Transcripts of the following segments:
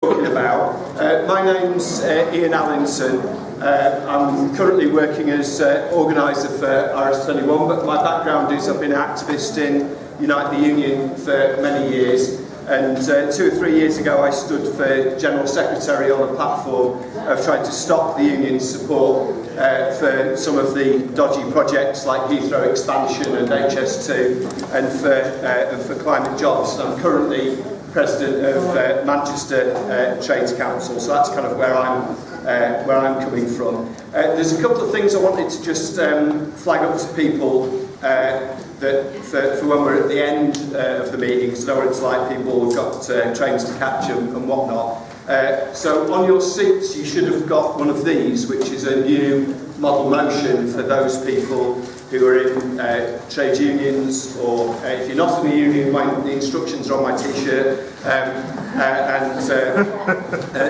talking about. My name's Ian Allinson. I'm currently working as organiser for RS21, but my background is I've been an activist in Unite the Union for many years, and 2 or 3 years ago I stood for General Secretary on a platform of trying to stop the union's support for some of the dodgy projects like Heathrow expansion and HS2 and for climate jobs. And I'm currently President of Manchester Trades Council, so that's kind of where I'm coming from. There's a couple of things I wanted to just flag up to people that for when we're at the end of the meeting, because I know what it's like, people have got trains to catch and whatnot. So on your seats you should have got one of these, which is a new model motion for those people who are in trade unions, or if you're not in a union, the instructions are on my t-shirt, and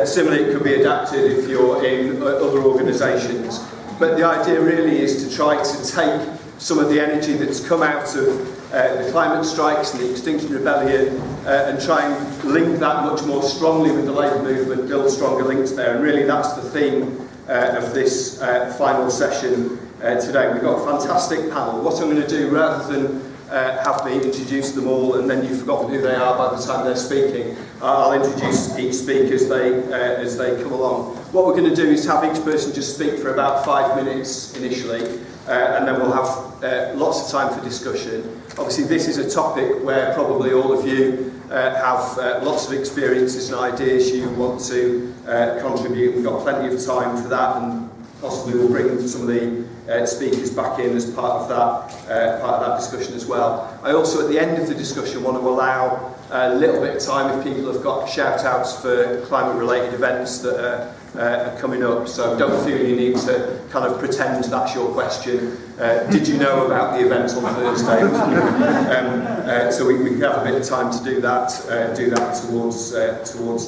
similarly it could be adapted if you're in other organisations. But the idea really is to try to take some of the energy that's come out of the climate strikes and the Extinction Rebellion and try and link that much more strongly with the labour movement, build stronger links there, and really that's the theme of this final session today. We've got a fantastic panel. What I'm going to do, rather than have me introduce them all and then you've forgotten who they are by the time they're speaking, I'll introduce each speaker as they come along. What we're going to do is have each person just speak for about 5 minutes initially, and then we'll have lots of time for discussion. Obviously this is a topic where probably all of you have lots of experiences and ideas you want to contribute. We've got plenty of time for that, and possibly we'll bring some of the speakers back in as part of that discussion as well. I also, at the end of the discussion, want to allow a little bit of time if people have got shout-outs for climate-related events that are coming up. So don't feel you need to kind of pretend that's your question. Did you know about the event on Thursday? So we can have a bit of time to do that towards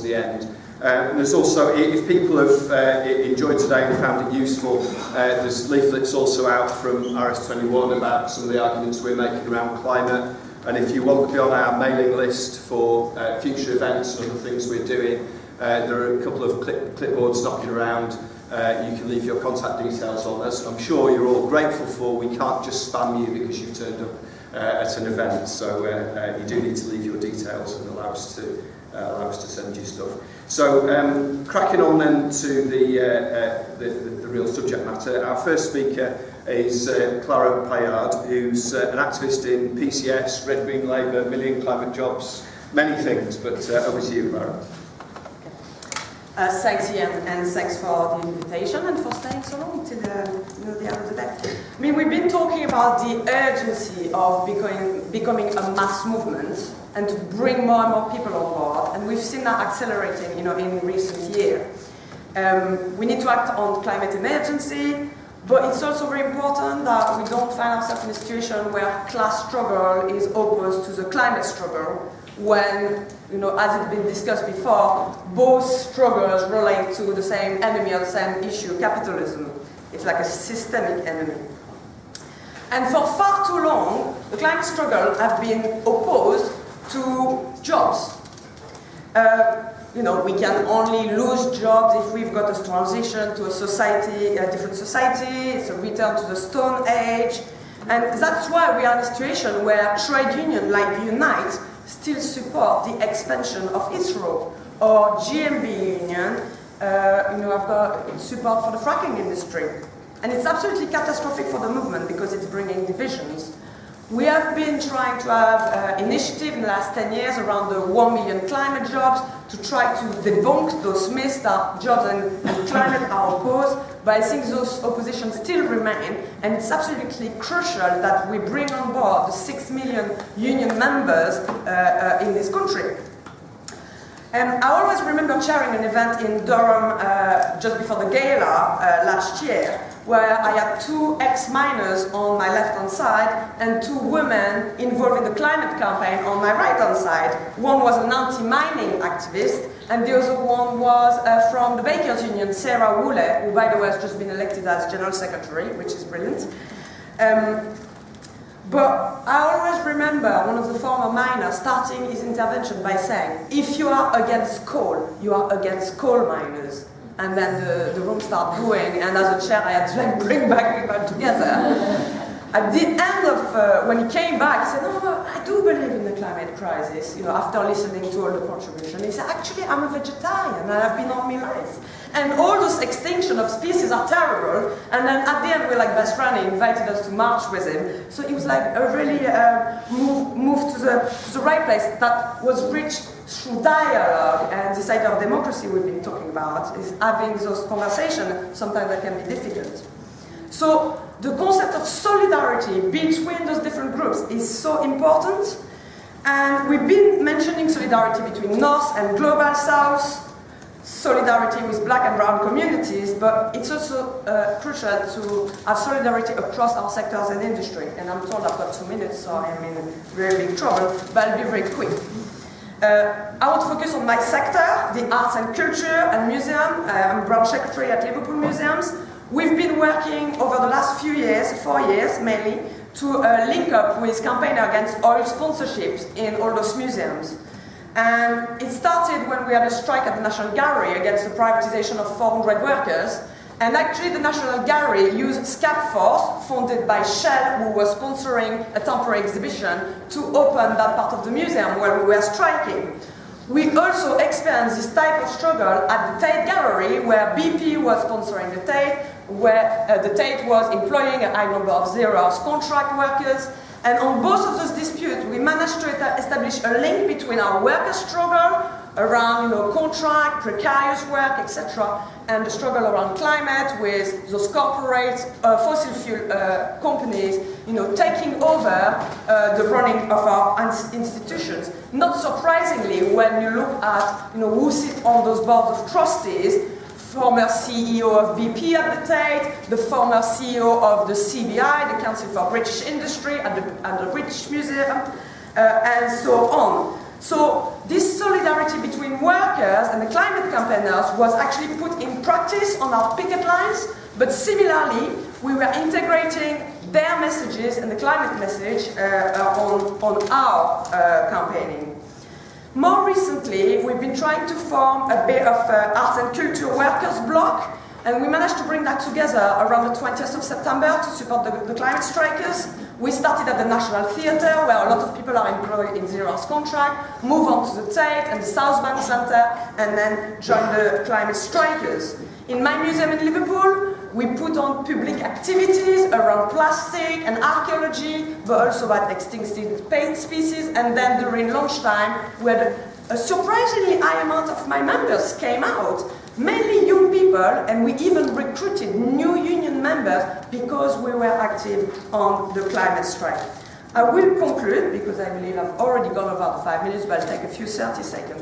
the end. There's also, if people have enjoyed today and found it useful, there's leaflets also out from RS21 about some of the arguments we're making around climate. And if you want to be on our mailing list for future events and other things we're doing, there are a couple of clipboards knocking around. You can leave your contact details on us. I'm sure you're all grateful for. We can't just spam you because you've turned up at an event. So you do need to leave your details and allow us to send you stuff. So cracking on then to the real subject matter. Our first speaker is Clara Paillard, who's an activist in PCS, Red Green Labour, Million Climate Jobs, many things, but over to you, Clara. Thanks, Ian, and thanks for the invitation and for staying so long till the end of the day. I mean, we've been talking about the urgency of becoming a mass movement and to bring more and more people on board, and we've seen that accelerating, in recent years. We need to act on climate emergency, but it's also very important that we don't find ourselves in a situation where class struggle is opposed to the climate struggle, when, as it's been discussed before, both struggles relate to the same enemy or the same issue, capitalism. It's like a systemic enemy. And for far too long, the climate struggle have been opposed to jobs. We can only lose jobs if we've got a transition to a different society, it's a return to the Stone Age, and that's why we are in a situation where trade unions like Unite still support the expansion of Heathrow, or GMB union, have got support for the fracking industry. And it's absolutely catastrophic for the movement because it's bringing divisions. We have been trying to have initiative in the last 10 years around the 1 million climate jobs to try to debunk those myths that jobs and climate are opposed, but I think those oppositions still remain, and it's absolutely crucial that we bring on board the 6 million union members in this country. I always remember chairing an event in Durham just before the gala last year, where I had 2 ex-miners on my left-hand side and 2 women involved in the climate campaign on my right-hand side. One was an anti-mining activist, and the other one was from the Bakers Union, Sarah Woolley, who, by the way, has just been elected as General Secretary, which is brilliant. But I always remember one of the former miners starting his intervention by saying, if you are against coal, you are against coal miners. And then the room started booing, and as a chair I had to like bring back people together. At the end of, when he came back, he said, no, I do believe in the climate crisis, you know, after listening to all the contribution. He said, actually, I'm a vegetarian, and I've been all my life. And all those extinction of species are terrible. And then at the end, we're like best friend, he invited us to march with him. So it was like a really move to the right place that was reached through dialogue, and this idea of democracy we've been talking about is having those conversations, sometimes that can be difficult. So the concept of solidarity between those different groups is so important, and we've been mentioning solidarity between North and Global South, solidarity with black and brown communities, but it's also crucial to have solidarity across our sectors and industry. And I'm told I've got 2 minutes, so I'm in very big trouble, but I'll be very quick. I want to focus on my sector, the arts and culture and museum. I'm branch secretary at Liverpool Museums. We've been working over the last few years, 4 years mainly, to link up with campaigns against oil sponsorships in all those museums. And it started when we had a strike at the National Gallery against the privatization of 400 workers. And actually the National Gallery used SCAP Force, funded by Shell, who was sponsoring a temporary exhibition, to open that part of the museum where we were striking. We also experienced this type of struggle at the Tate Gallery, where BP was sponsoring the Tate, where the Tate was employing a high number of zero-hours contract workers. And on both of those disputes, we managed to establish a link between our workers' struggle around, contract, precarious work, etc., and the struggle around climate with those corporate fossil fuel companies, taking over the running of our institutions. Not surprisingly, when you look at, who sit on those boards of trustees, former CEO of BP at the Tate, the former CEO of the CBI, the Council for British Industry at the British Museum, and so on. So this solidarity between workers and the climate campaigners was actually put in practice on our picket lines, but similarly, we were integrating their messages and the climate message on our campaigning. More recently, we've been trying to form a bit of arts and culture workers bloc, and we managed to bring that together around the 20th of September to support the climate strikers. We started at the National Theatre, where a lot of people are employed in zero-hours contract, move on to the Tate and the South Bank Centre, and then join the climate strikers. In my museum in Liverpool, we put on public activities around plastic and archaeology, but also about extinct paint species, and then during lunchtime, where a surprisingly high amount of my members came out, mainly young people, and we even recruited new union members because we were active on the climate strike. I will conclude, because I believe I've already gone over the 5 minutes, but I'll take a few 30 seconds.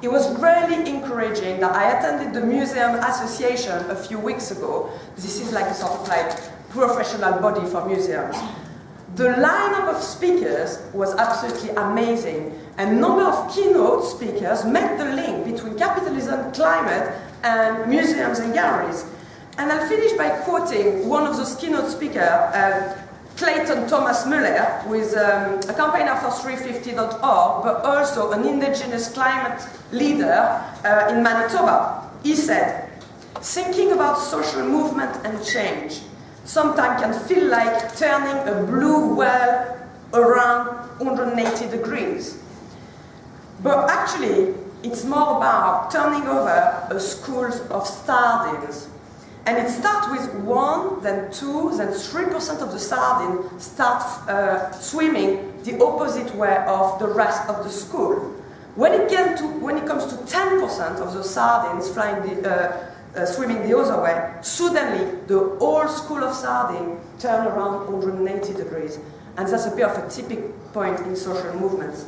It was really encouraging that I attended the Museum Association a few weeks ago. This is like a sort of professional body for museums. The lineup of speakers was absolutely amazing, and a number of keynote speakers made the link between capitalism, climate, and museums and galleries. And I'll finish by quoting one of those keynote speakers, Clayton Thomas Muller, who is a campaigner for 350.org, but also an indigenous climate leader in Manitoba. He said, "Thinking about social movement and change sometimes can feel like turning a blue well around 180 degrees. But actually, it's more about turning over a school of sardines. And it starts with 1, then 2, then 3% of the sardines start swimming the opposite way of the rest of the school. When it comes to 10% of the sardines swimming the other way, suddenly the whole school of sardines turn around 180 degrees. And that's a bit of a tipping point in social movements.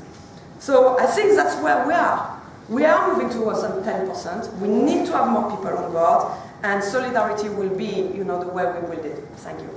So I think that's where we are. We are moving towards some 10%. We need to have more people on board, and solidarity will be, the way we will do it. Thank you.